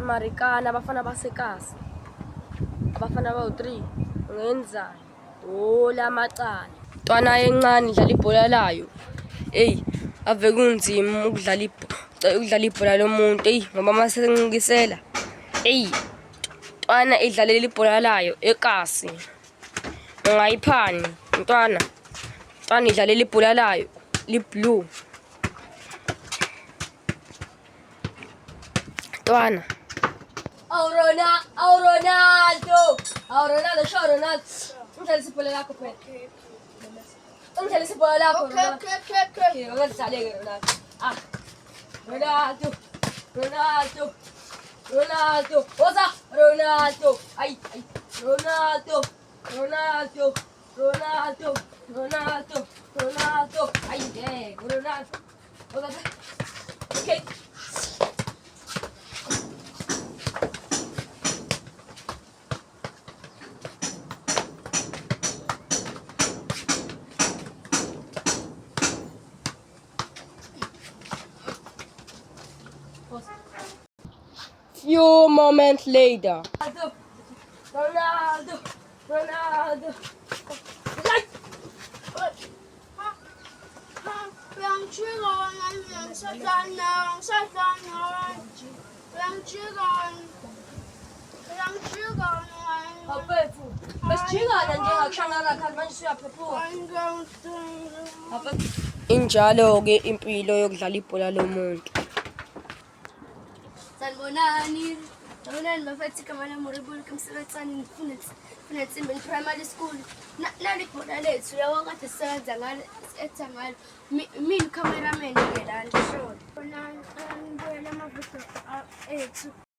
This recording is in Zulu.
Marikana abafana basekasi. Abafana bawu-3 ngenzani? Ola macala. Mntwana encane idlala ibhola layo. Eyi, ave kunzima ukudlala ibhola lomuntu. Eyi, ngoba mase ngincikisela. Eyi, mntwana idlalela ibhola layo ekasi. Ungayiphani, mntwana. Mntwana idlalela ibhola layo. Li-blue. Mntwana. Awu Ronaldo! Awu Ronaldo, show Ronaldo. Ungidlalisa ibhola lakho phela. Ungidlalisa ibhola lakho, Ronaldo. Okay, ungadlale-ke Ronaldo. Ah. Ronaldo. Woza! Ronaldo. Ay. Ronaldo. Ay, yeah. Ronaldo. Woza. Okay. Few moments later. Ronaldo. Like. Injalo-ke impilo yokudlala ibhola lomuntu. Sanibonani bafethu kamana moribuli kumsebenzani ngifuna Tsimbe primary school. Nali ibhola lethu yawa kade sisebenza ngalo etha ngalo. Mina cameraman ke la ngisho. Bona ngibuyela amavidiyo ethu